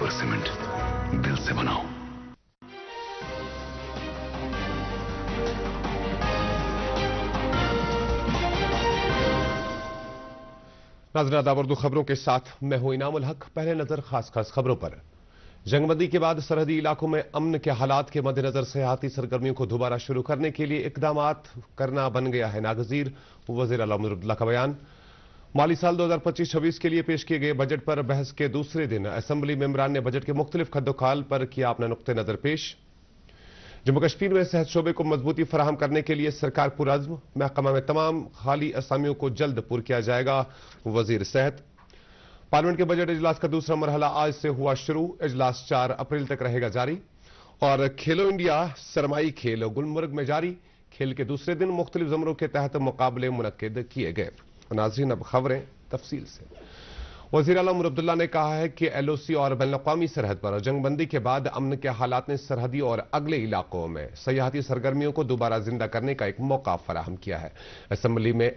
Fibre cement, दिल से बनाओ। नाज़रीन आदाब, उर्दू खबरों के साथ मैं हूं इनामुल हक। पहले नजर खास खबरों पर। जंगबंदी के बाद सरहदी इलाकों में अमन के हालात के मद्देनजर सियाहती सरगर्मियों को दोबारा शुरू करने के लिए इकदामात करना बन गया है नागजीर। वज़ीर आला उमर अब्दुल्ला का बयान। माली साल 2025-26 के लिए पेश किए गए बजट पर बहस के दूसरे दिन असेंबली मेंबरान ने बजट के मुख्तलिफ खद्दोखाल पर किया अपना नुक्ते नजर पेश। जम्मू कश्मीर में सेहत शोबे को मजबूती फराहम करने के लिए सरकार पुरअज़्म। महकमा में तमाम खाली असामियों को जल्द पुर किया जाएगा। वजीर सेहत। पार्लियामेंट के बजट इजलास का दूसरा मरहला आज से हुआ शुरू। इजलास 4 अप्रैल तक रहेगा जारी। और खेलो इंडिया सरमाई खेल गुलमर्ग में जारी। खेल के दूसरे दिन मुख्तलिफ ज़मरों के तहत मुकाबले मुनक्किद किए गए। नाज़रीन अब खबरें तफसील से। वज़ीर आला उमर अब्दुल्ला ने कहा है कि एलओसी और बैनुल-अक़वामी सरहद पर जंगबंदी के बाद अमन के हालात ने सरहदी और अगले इलाकों में सयाहती सरगर्मियों को दोबारा जिंदा करने का एक मौका फराहम किया है। असेंबली में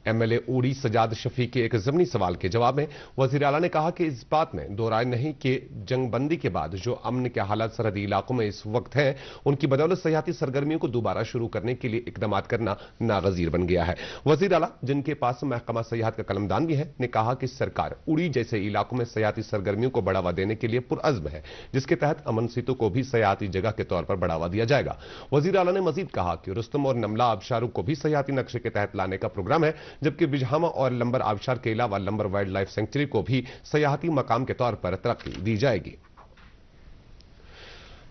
एमएलए उड़ी सजाद शफी के एक ज़मनी सवाल के जवाब में वज़ीर आला ने कहा कि इस बात में दो राय नहीं कि जंगबंदी के बाद जो अमन के हालात सरहदी इलाकों में इस वक्त हैं, उनकी बदौलत सयाहती सरगर्मियों को दोबारा शुरू करने के लिए इकदाम करना नागजीर बन गया है। वज़ीर आला, जिनके पास महकमा सयाहत का कलमदान भी है, ने कहा कि सरकार उड़ी जैसे इलाकों में सयाहती सरगर्मियों को बढ़ावा देने के लिए पुरअज़्म है, जिसके तहत अमन सीटों को भी सयाहती जगह के तौर पर बढ़ावा दिया जाएगा। वज़ीर आला ने मजीद कहा कि रुस्तम और नमला आबशारों को भी सयाहती नक्शे के तहत लाने का प्रोग्राम है, जबकि बिजहामा और लंबर आबशार के अलावा लंबर वाइल्ड लाइफ सेंचुरी को भी सयाहती मकाम के तौर पर तरक्की दी जाएगी।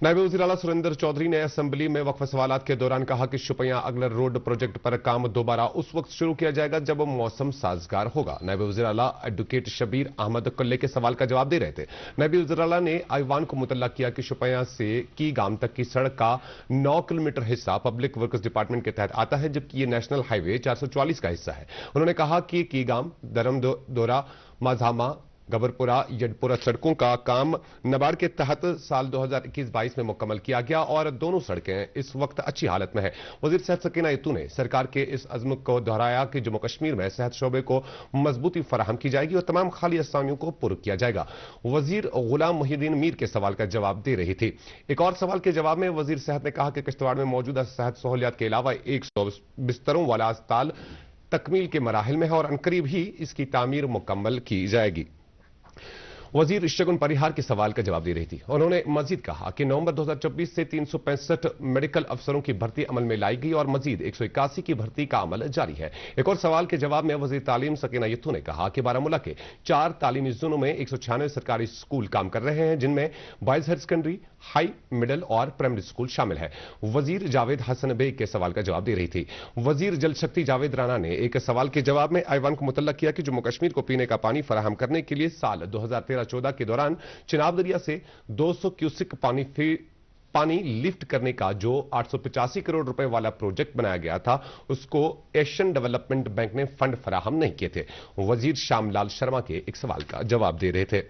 नायब वज़ीर आला सुरेंद्र चौधरी ने असेंबली में वक्फ सवालात के दौरान कहा कि शुपियां अगलर रोड प्रोजेक्ट पर काम दोबारा उस वक्त शुरू किया जाएगा जब मौसम साजगार होगा। नायब वज़ीर आला एडवोकेट शबीर अहमद कुल्ले के सवाल का जवाब दे रहे थे। नायब वज़ीर आला ने आईवान को मुतल्ला किया कि शुपियां से की गाम तक की सड़क का 9 किलोमीटर हिस्सा पब्लिक वर्क्स डिपार्टमेंट के तहत आता है, जबकि ये नेशनल हाईवे 444 का हिस्सा है। उन्होंने कहा कि की गाम दरम दोरा माजामा गबरपुरा यडपुरा सड़कों का काम नबार्ड के तहत साल 2021-22 में मुकम्मल किया गया और दोनों सड़कें इस वक्त अच्छी हालत में है। वजीर सेहत सकीना यतू ने सरकार के इस अज़्म को दोहराया कि जम्मू कश्मीर में सेहत शोबे को मजबूती फराहम की जाएगी और तमाम खाली असामियों को पुर किया जाएगा। वजीर गुलाम मुहिद्दीन मीर के सवाल का जवाब दे रही थी। एक और सवाल के जवाब में वजीर सेहत ने कहा कि किश्तवाड़ में मौजूदा सेहत सहूलियात के अलावा 100 बिस्तरों वाला अस्पताल तकमील के मराहिल में है और अनकरीब ही इसकी तामीर मुकम्मल की जाएगी। वजीर शगुन परिहार के सवाल का जवाब दे रही थी। उन्होंने मजीद कहा कि नवंबर 2024 से 365 मेडिकल अफसरों की भर्ती अमल में लाई गई और मजीद 181 की भर्ती का अमल जारी है। एक और सवाल के जवाब में वजीर तालीम सकीना यतू ने कहा कि बारामूला के 4 तालीमी जोनों में 196 सरकारी स्कूल काम कर रहे हैं, जिनमें boys higher secondary, high, middle और प्राइमरी स्कूल शामिल है। वजीर जावेद हसन बेग के सवाल का जवाब दे रही थी। वजीर जल शक्ति जावेद राणा ने एक सवाल के जवाब में आईवान को मुतल्लक किया कि जम्मू कश्मीर को पीने का पानी फराहम करने के लिए साल 2013-14 के दौरान चिनाब दरिया से 200 क्यूसिक पानी लिफ्ट करने का जो 885 करोड़ रुपए वाला प्रोजेक्ट बनाया गया था, उसको एशियन डेवलपमेंट बैंक ने फंड फराहम नहीं किए थे। वजीर श्यामलाल शर्मा के एक सवाल का जवाब दे रहे थे।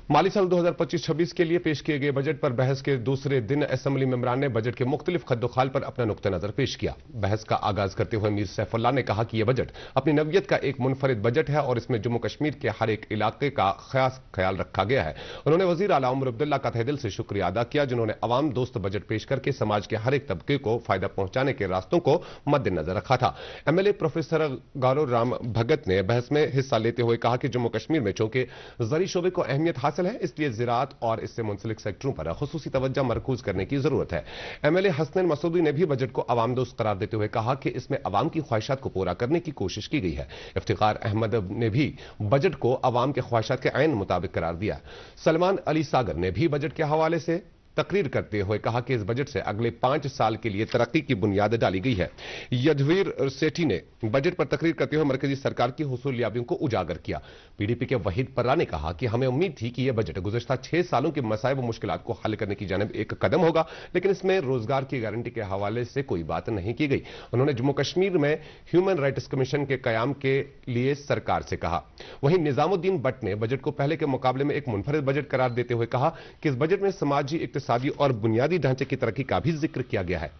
माली साल 2025-26 के लिए पेश किए गए बजट पर बहस के दूसरे दिन असेंबली मेंबरान ने बजट के मुख्तलिफ खद्दोखाल पर अपना नुक्ता नजर पेश किया। बहस का आगाज करते हुए मीर सैफुल्लाह ने कहा कि यह बजट अपनी नवियत का एक मुनफरिद बजट है और इसमें जम्मू कश्मीर के हर एक इलाके का खास ख्याल रखा गया है। उन्होंने वजीर आला उमर अब्दुल्ला का तहे दिल से शुक्रिया अदा किया, जिन्होंने अवाम दोस्त बजट पेश करके समाज के हर एक तबके को फायदा पहुंचाने के रास्तों को मद्देनजर रखा था। एमएलए प्रोफेसर गौरव राम भगत ने बहस में हिस्सा लेते हुए कहा कि जम्मू कश्मीर में चूंकि ज़री शोबे को अहमियत हासिल है, इसलिए ज़राअत और इससे मुंसलिक सेक्टरों पर खुसूसी तवज्जो मरकूज करने की जरूरत है। एमएलए हसनैन मसूदी ने भी बजट को अवाम दोस्त करार देते हुए कहा कि इसमें अवाम की ख्वाहिशात को पूरा करने की कोशिश की गई है। इफ्तिखार अहमद ने भी बजट को अवाम के ख्वाहिशात के ऐन मुताबिक करार दिया। सलमान अली सागर ने भी बजट के हवाले से तकरीर करते हुए कहा कि इस बजट से अगले 5 साल के लिए तरक्की की बुनियाद डाली गई है। यदवीर सेठी ने बजट पर तकरीर करते हुए मरकजी सरकार की हुसूलियाबियों को उजागर किया। पीडीपी के वहीद पर्रा ने कहा कि हमें उम्मीद थी कि यह बजट गुज़श्ता 6 सालों के मसाइब व मुश्किलात को हल करने की जानिब एक कदम होगा, लेकिन इसमें रोजगार की गारंटी के हवाले से कोई बात नहीं की गई। उन्होंने जम्मू कश्मीर में ह्यूमन राइट्स कमीशन के कयाम के लिए सरकार से कहा। वहीं निजामुद्दीन भट्ट ने बजट को पहले के मुकाबले में एक मुनफरिद बजट करार देते हुए कहा कि इस बजट में समाजी, इक्तिसादी और बुनियादी ढांचे की तरक्की का भी जिक्र किया गया है।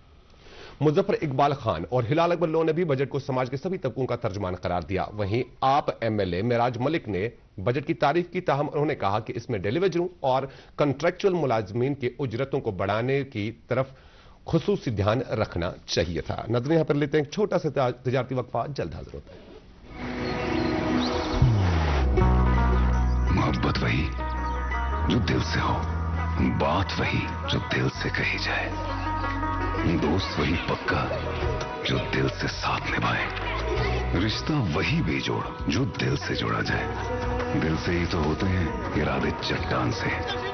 मुजफ्फर इकबाल खान और हिलाल अकबर लोन ने भी बजट को समाज के सभी तबकों का तर्जुमान करार दिया। वहीं आप एमएलए मेराज मलिक ने बजट की तारीफ की, ताहम उन्होंने कहा कि इसमें डेलीवेजरों और कॉन्ट्रैक्चुअल मुलाजमीन के उजरतों को बढ़ाने की तरफ खुसूसी ध्यान रखना चाहिए था। नाज़रीन, यहां पर लेते हैं एक छोटा सा तिजारती वक्फा, जल्द हाजिर होता है। मोहब्बत वही जो दिल से हो, बात वही जो दिल से कही जाए, दोस्त वही पक्का जो दिल से साथ निभाए, रिश्ता वही बेजोड़ जो दिल से जोड़ा जाए। दिल से ही तो होते हैं इरादे चट्टान से,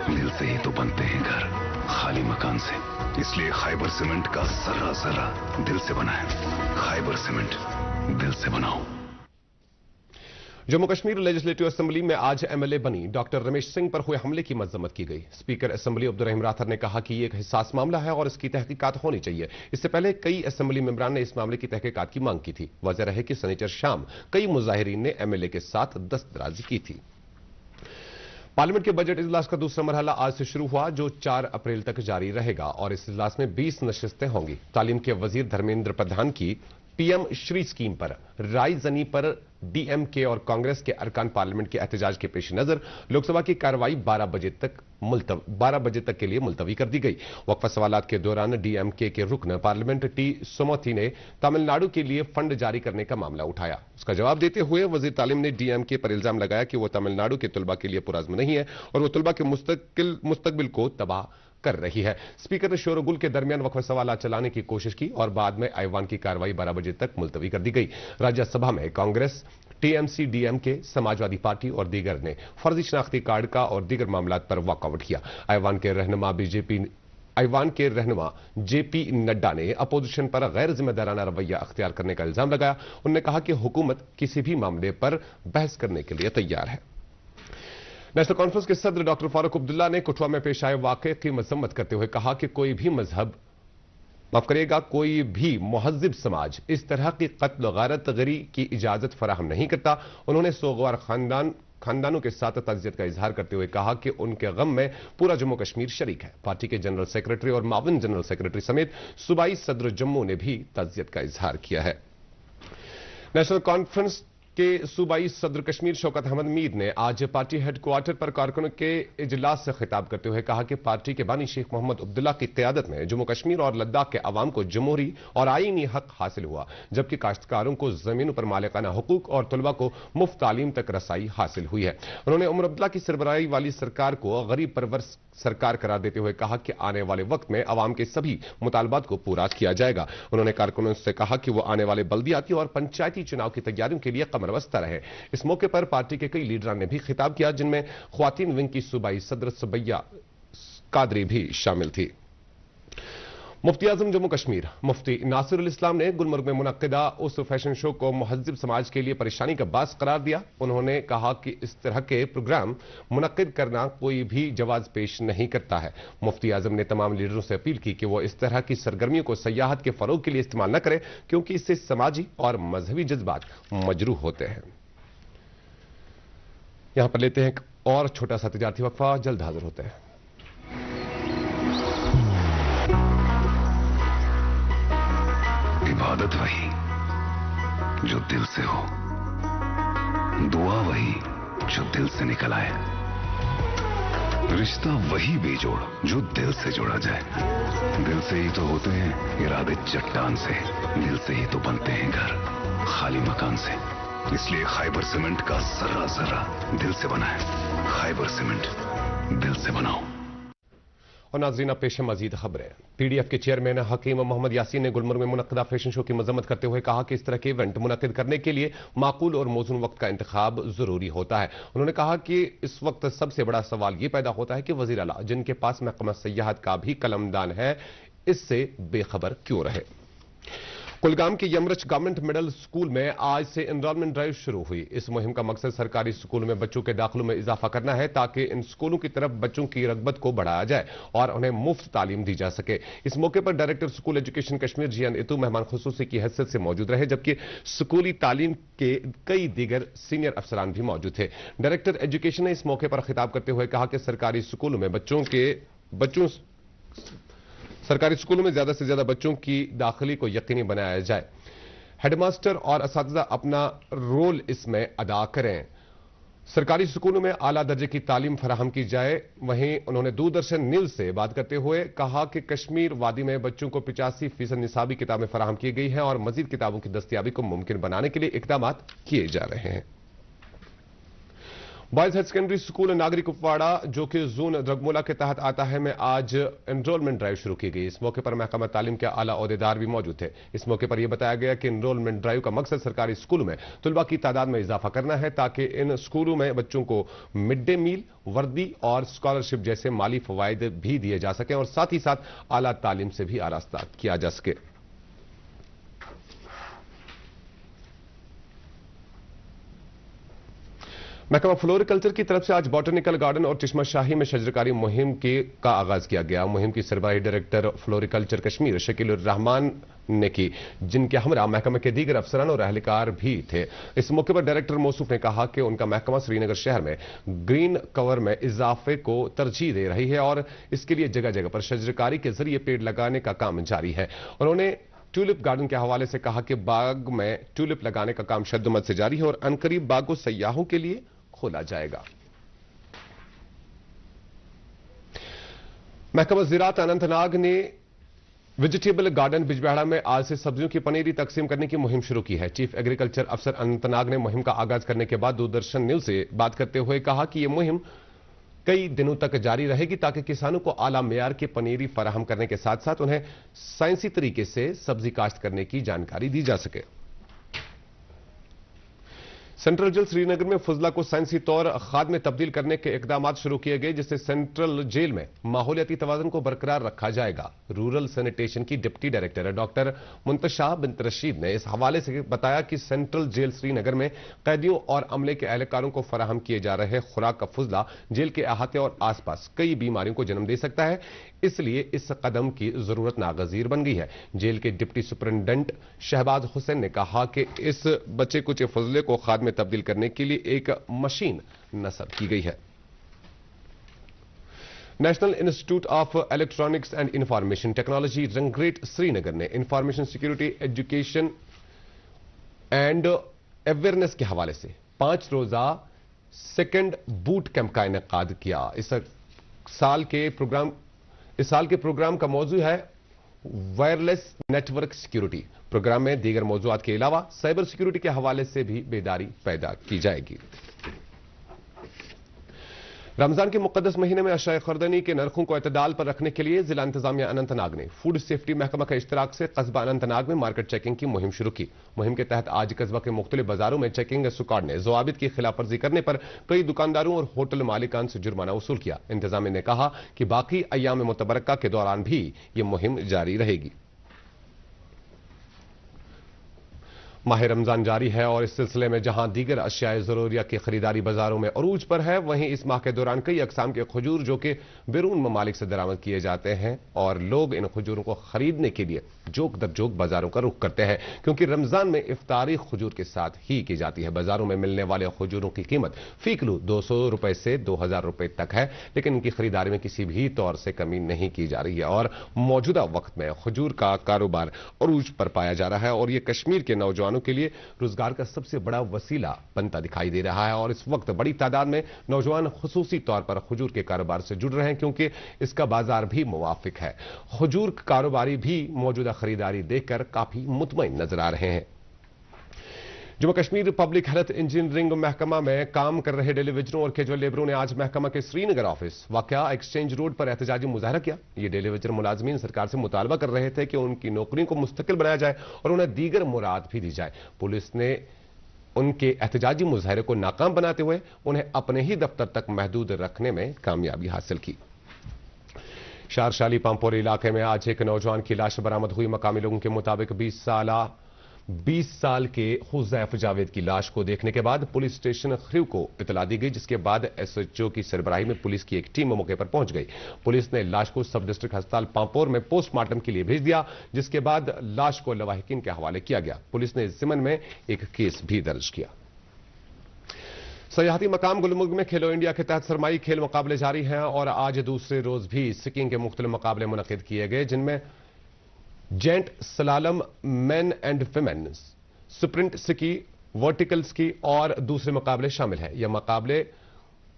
दिल से ही तो बनते हैं घर खाली मकान से। इसलिए खैबर सीमेंट का जर्रा जर्रा दिल से बना है। खैबर सीमेंट, दिल से बनाओ। जम्मू कश्मीर लेजिस्लेटिव असेंबली में आज एमएलए बनी डॉक्टर रमेश सिंह पर हुए हमले की मजम्मत की गई। स्पीकर असेंबली अब्दुल रहीम राथर ने कहा कि यह एक हसास मामला है और इसकी तहकीकात होनी चाहिए। इससे पहले कई असेंबली मेंबरान ने इस मामले की तहकीकात की मांग की थी। वजह है कि शनिचर शाम कई मुजाहिरीन ने एमएलए के साथ दस्तदराजी की थी। पार्लियामेंट के बजट इजलास का दूसरा मरहला आज से शुरू हुआ, जो 4 अप्रैल तक जारी रहेगा और इस इजलास में 20 नशिस्तें होंगी। तालीम के वजीर धर्मेंद्र प्रधान की पीएम श्री स्कीम पर राय जनी पर डीएमके और कांग्रेस के अरकान पार्लियामेंट के एहतजाज के पेश नजर लोकसभा की कार्रवाई 12 बजे तक के लिए मुलतवी कर दी गई। वक्फा सवालात के दौरान डीएमके के रुकन पार्लियामेंट टी सोमोथी ने तमिलनाडु के लिए फंड जारी करने का मामला उठाया। उसका जवाब देते हुए वजीर तालीम ने डीएमके पर इल्जाम लगाया कि वो तमिलनाडु के तलबा के लिए पुरअज़्म नहीं है और वो तलबा के मुस्तकबिल को तबाह कर रही है। स्पीकर ने शोरगुल के दरमियान वक्फ सवालात चलाने की कोशिश की और बाद में ऐवान की कार्रवाई 12 बजे तक मुलतवी कर दी गई। राज्यसभा में Congress, TMC, DMK, Samajwadi party और दीगर ने फर्जी शनाख्ती कार्ड का और दीगर मामलात पर वॉकआउट किया। ऐवान के रहनुमा जेपी नड्डा ने अपोजिशन पर गैर जिम्मेदाराना रवैया अख्तियार करने का इल्जाम लगाया। उन्होंने कहा कि हुकूमत किसी भी मामले पर बहस करने के लिए तैयार है। नेशनल कॉन्फ्रेंस के सदर डॉक्टर फारूक अब्दुल्ला ने कठुआ में पेश आए वाकये की मजम्मत करते हुए कहा कि कोई भी मुहज्जिब समाज इस तरह की कत्ल गारत गरी की इजाजत फराहम नहीं करता। उन्होंने सोगवार खानदानों के साथ ताज़ियत का इजहार करते हुए कहा कि उनके गम में पूरा जम्मू कश्मीर शरीक है। पार्टी के जनरल सेक्रेटरी और माविन जनरल सेक्रेटरी समेत सूबाई सदर जम्मू ने भी ताज़ियत का इजहार किया है। नेशनल कॉन्फ्रेंस के सूबाई सदर कश्मीर शौकत अहमद मीर ने आज पार्टी हेडक्वार्टर पर कारकुनों के इजलास से खिताब करते हुए कहा कि पार्टी के बानी शेख मोहम्मद अब्दुल्ला की क़यादत में जम्मू कश्मीर और लद्दाख के अवाम को जमहूरी और आईनी हक हासिल हुआ, जबकि काश्तकारों को जमीनों पर मालिकाना हुकूक और तलबा को मुफ्त तालीम तक रसाई हासिल हुई है। उन्होंने उमर अब्दुल्ला की सरबराही वाली सरकार को गरीब परवर सरकार करार देते हुए कहा कि आने वाले वक्त में अवाम के सभी मुतालबात को पूरा किया जाएगा। उन्होंने कारकुनों से कहा कि वो आने वाले बल्दियाती और पंचायती चुनाव की तैयारियों के लिए कमरबस्ता रहे। इस मौके पर पार्टी के कई लीडरान ने भी खिताब किया, जिनमें ख्वातीन विंग की सूबाई सदर सुबैया कादरी भी शामिल थी। मुफ्ती आजम जम्मू कश्मीर मुफ्ती नासिरुल इस्लाम ने गुलमर्ग में मुनक्किदा उस फैशन शो को मुहज्जिब समाज के लिए परेशानी का बास करार दिया। उन्होंने कहा कि इस तरह के प्रोग्राम मुनक्किद करना कोई भी जवाज पेश नहीं करता है। मुफ्ती आजम ने तमाम लीडरों से अपील की कि वो इस तरह की सरगर्मियों को सयाहत के फरोग के लिए इस्तेमाल न करें, क्योंकि इससे समाजी और मजहबी जज्बात मजरूह होते हैं। यहां पर लेते हैं एक और छोटा सा तिजारती वक्फा, जल्द हाजिर होते हैं। इबादत वही जो दिल से हो, दुआ वही जो दिल से निकल आए, रिश्ता वही बेजोड़ जो दिल से जोड़ा जाए। दिल से ही तो होते हैं इरादे चट्टान से, दिल से ही तो बनते हैं घर खाली मकान से। इसलिए खैबर सीमेंट का जर्रा जर्रा दिल से बना है। खैबर सीमेंट, दिल से बनाओ। और नाज़रीन, पेश मजीद खबरें। पीडीएफ के चेयरमैन हकीम मोहम्मद यासीन ने गुलमर्ग में मुनक्किदा फैशन शो की मजम्मत करते हुए कहा कि इस तरह के इवेंट मुनक्किद करने के लिए माकूल और मौजून वक्त का इंतखाब जरूरी होता है। उन्होंने कहा कि इस वक्त सबसे बड़ा सवाल यह पैदा होता है कि वजीर आला, जिनके पास महकमा सयाहत का भी कलमदान है, इससे बेखबर क्यों रहे। कुलगाम के यमरच गवर्नमेंट मिडिल स्कूल में आज से एनरोलमेंट ड्राइव शुरू हुई। इस मुहिम का मकसद सरकारी स्कूलों में बच्चों के दाखिलों में इजाफा करना है, ताकि इन स्कूलों की तरफ बच्चों की रगबत को बढ़ाया जाए और उन्हें मुफ्त तालीम दी जा सके। इस मौके पर डायरेक्टर स्कूल एजुकेशन कश्मीर जियान इतू मेहमान खुसूसी की हैसियत से मौजूद रहे, जबकि स्कूली तालीम के कई दीगर सीनियर अफसरान भी मौजूद थे। डायरेक्टर एजुकेशन ने इस मौके पर खिताब करते हुए कहा कि सरकारी स्कूलों में ज्यादा से ज्यादा बच्चों की दाखिली को यकीनी बनाया जाए। हेडमास्टर और असातिज़ा अपना रोल इसमें अदा करें। सरकारी स्कूलों में आला दर्जे की तालीम फराहम की जाए। वहीं उन्होंने दूरदर्शन न्यूज से बात करते हुए कहा कि कश्मीर वादी में बच्चों को 85% निसाबी किताबें फराहम की गई हैं और मजीद किताबों की दस्तयाबी को मुमकिन बनाने के लिए इकदाम किए जा रहे हैं। बॉयज हायर सेकेंडरी स्कूल नागरी कुपवाड़ा जो कि जोन द्रगमोला के तहत आता है में आज एनरोलमेंट ड्राइव शुरू की गई। इस मौके पर महकमा तालीम के आला ओहदेदार भी मौजूद थे। इस मौके पर यह बताया गया कि एनरोलमेंट ड्राइव का मकसद सरकारी स्कूलों में तुलबा की तादाद में इजाफा करना है ताकि इन स्कूलों में बच्चों को मिड डे मील, वर्दी और स्कॉलरशिप जैसे माली फवायद भी दिए जा सकें और साथ ही साथ आला तालीम से भी आरास्ता किया जा सके। महकमा फ्लोरिकल्चर की तरफ से आज बॉटनिकल गार्डन और चश्मा शाही में शजरकारी मुहिम का आगाज किया गया। मुहिम की सरबराही डायरेक्टर फ्लोरिकल्चर कश्मीर शकीलुर रहमान ने की, जिनके हमरा महकमे के दीगर अफसरान और अहलकार भी थे। इस मौके पर डायरेक्टर मौसूफ ने कहा कि उनका महकमा श्रीनगर शहर में ग्रीन कवर में इजाफे को तरजीह दे रही है और इसके लिए जगह जगह पर शजरकारी के जरिए पेड़ लगाने का काम जारी है। उन्होंने ट्यूलिप गार्डन के हवाले से कहा कि बाग में ट्यूलिप लगाने का काम शद्दमत से जारी है और अनकरीब बाग को सयाहों के लिए खोला जाएगा। महकमा ज़राअत अनंतनाग ने वेजिटेबल गार्डन बिजबेहड़ा में आज से सब्जियों की पनीरी तकसीम करने की मुहिम शुरू की है। चीफ एग्रीकल्चर अफसर अनंतनाग ने मुहिम का आगाज करने के बाद दूरदर्शन न्यूज से बात करते हुए कहा कि यह मुहिम कई दिनों तक जारी रहेगी ताकि किसानों को आला मेयार की पनीरी फराहम करने के साथ साथ उन्हें साइंसी तरीके से सब्जी काश्त करने की जानकारी दी जा सके। सेंट्रल जेल श्रीनगर में फजला को साइंसी तौर खाद में तब्दील करने के इकदाम शुरू किए गए, जिससे सेंट्रल जेल में माहौलियाती तवाज़ुन को बरकरार रखा जाएगा। रूरल सैनिटेशन की deputy director doctor मुंतशा bint Rashid ने इस हवाले से बताया कि सेंट्रल जेल श्रीनगर में कैदियों और अमले के एहलकारों को फराहम किए जा रहे खुराक का फजला जेल के अहाते और आसपास कई बीमारियों को जन्म दे सकता है, इसलिए इस कदम की जरूरत नागजीर बन गई है। जेल के डिप्टी सुपरिटेंडेंट शहबाज हुसैन ने कहा कि इस बचे कुछ फजले को खाद में तब्दील करने के लिए एक मशीन नस्ब की गई है। National institute of electronics and information technology Rangreth Srinagar ने information security education and awareness के हवाले से 5 रोजा सेकंड बूट कैंप का इनेकाद किया। इस साल के प्रोग्राम का मौजू है वायरलेस नेटवर्क सिक्योरिटी। प्रोग्राम में दीगर मौजूआत के अलावा साइबर सिक्योरिटी के हवाले से भी बेदारी पैदा की जाएगी। रमजान के मुकद्दस महीने में अशाए खुर्दनी के नरखों को एतदाल पर रखने के लिए जिला इंतजामिया अनंतनाग ने फूड सेफ्टी महकमा के इश्तराक से कस्बा अनंतनाग में मार्केट चेकिंग की मुहिम शुरू की। मुहिम के तहत आज कस्बा के मुख्तलिफ बाजारों में चेकिंग स्क्वाड ने ज़वाबित की खिलाफ वर्जी करने पर कई दुकानदारों और होटल मालिकान से जुर्माना वसूल किया। इंतजामिया ने कहा कि बाकी अय्याम मुतबरका के दौरान भी यह मुहिम जारी रहेगी। माह रमजान जारी है और इस सिलसिले में जहां दीगर अशियाए ज़रूरिया की खरीदारी बाजारों में अरूज पर है, वहीं इस माह के दौरान कई अकसाम के खजूर जो कि बैरून ममालिक से दरामद किए जाते हैं और लोग इन खजूरों को खरीदने के लिए जोक दर जोक बाजारों का रुख करते हैं, क्योंकि रमजान में इफ्तारी खजूर के साथ ही की जाती है। बाजारों में मिलने वाले खजूरों की कीमत फी किलो 200 रुपए से 2000 रुपए तक है, लेकिन इनकी खरीदारी में किसी भी तौर से कमी नहीं की जा रही है और मौजूदा वक्त में खजूर का कारोबार अरूज पर पाया जा रहा है और यह कश्मीर के नौजवानों के लिए रोजगार का सबसे बड़ा वसीला बनता दिखाई दे रहा है। और इस वक्त बड़ी तादाद में नौजवान खुसूसी तौर पर खजूर के कारोबार से जुड़ रहे हैं, क्योंकि इसका बाजार भी मुवाफिक है। खजूर कारोबारी भी मौजूदा खरीदारी देखकर काफी मुतमईन नजर आ रहे हैं। Jammu Kashmir public health engineering महकमा में काम कर रहे डेलीवेजरों और कैजुअल लेबरों ने आज महकमा के श्रीनगर ऑफिस वाकया एक्सचेंज रोड पर एहतजाजी मुजाहरा किया। ये डेलीवेजर मुलाजमीन सरकार से मुतालबा कर रहे थे कि उनकी नौकरियों को मुस्तकिल बनाया जाए और उन्हें दीगर मुराद भी दी जाए। पुलिस ने उनके एहतजाजी मुजाहरे को नाकाम बनाते हुए उन्हें अपने ही दफ्तर तक महदूद रखने में कामयाबी हासिल की। शारशाली पामपोरी इलाके में आज एक नौजवान की लाश बरामद हुई। मकामी लोगों के मुताबिक 20 साल के हुज़ैफ जावेद की लाश को देखने के बाद पुलिस स्टेशन खरीव को इतला दी गई, जिसके बाद एसएचओ की सरबराही में पुलिस की एक टीम मौके पर पहुंच गई। पुलिस ने लाश को सब डिस्ट्रिक्ट अस्पताल पांपोर में पोस्टमार्टम के लिए भेज दिया, जिसके बाद लाश को लवाहिकीन के हवाले किया गया। पुलिस ने इस ज़िम्न में एक केस भी दर्ज किया। सयाहती मकाम गुलमर्ग में खेलो इंडिया के तहत सरमाई खेल मुकाबले जारी हैं और आज दूसरे रोज भी स्कीइंग के मुख्तलिफ मुकाबले मुनक्किद किए गए, जिनमें giant slalom, men and women, sprint ski, verticals की और दूसरे मुकाबले शामिल हैं। यह मुकाबले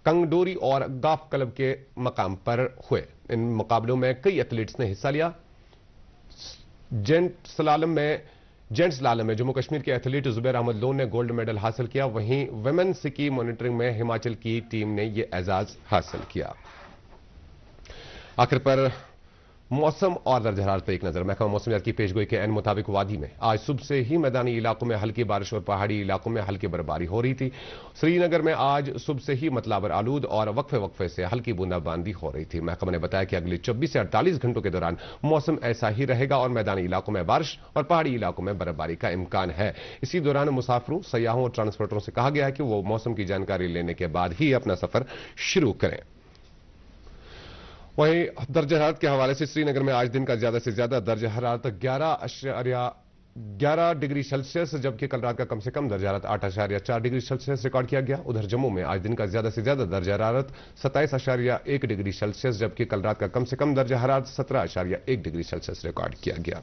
कंगडोरी और गाफ क्लब के मकाम पर हुए। इन मुकाबलों में कई एथलीट्स ने हिस्सा लिया। जेंट्स स्लालम में जम्मू कश्मीर के एथलीट जुबैर अहमद लोन ने गोल्ड मेडल हासिल किया। वहीं वुमेन्स की मॉनिटरिंग में हिमाचल की टीम ने यह एजाज हासिल किया। आखिर पर मौसम और दर्ज हरारत पर एक नजर। महकमा मौसमियात की पेशगोई के एन मुताबिक वादी में आज सुबह से ही मैदानी इलाकों में हल्की बारिश और पहाड़ी इलाकों में हल्की बर्फबारी हो रही थी। श्रीनगर में आज सुबह से ही मतलाबर आलूद और वक्फे वक्फे से हल्की बूंदाबांदी हो रही थी। महकमा ने बताया कि अगले 24 से 48 घंटों के दौरान मौसम ऐसा ही रहेगा और मैदानी इलाकों में बारिश और पहाड़ी इलाकों में बर्फबारी का इम्कान है। इसी दौरान मुसाफिरों, सयाहों और ट्रांसपोर्टरों से कहा गया है कि वो मौसम की जानकारी लेने के बाद ही अपना सफर शुरू करें। वहीं दर्ज हरारत के हवाले से श्रीनगर में आज दिन का ज्यादा से ज्यादा दर्ज हरारत 11 डिग्री सेल्सियस, जबकि कल रात का कम से कम दर्ज हरारत 8.4 डिग्री सेल्सियस रिकॉर्ड किया गया। उधर जम्मू में आज दिन का ज्यादा से ज्यादा दर्ज हरारत 27.1 डिग्री सेल्सियस, जबकि कल रात का कम से कम दर्ज हरारत 17.1 डिग्री सेल्सियस रिकॉर्ड किया गया।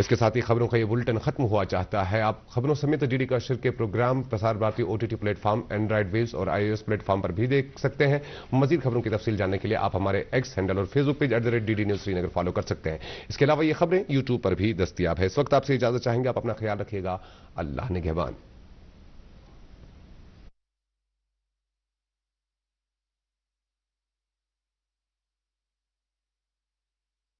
इसके साथ ही खबरों का ये बुलेटिन खत्म हुआ चाहता है। आप खबरों समेत डीडी कश्मीर के program Prasar Bharati OTT platform, Android Waves और iOS प्लेटफॉर्म पर भी देख सकते हैं। मजीद खबरों की तफसील जानने के लिए आप हमारे एक्स हैंडल और Facebook page @DD News Srinagar follow कर सकते हैं। इसके अलावा ये खबरें यूट्यूब पर भी दस्तयाब है। इस वक्त आपसे इजाजत चाहेंगे। आप अपना ख्याल रखिएगा। अल्लाह निगहबान।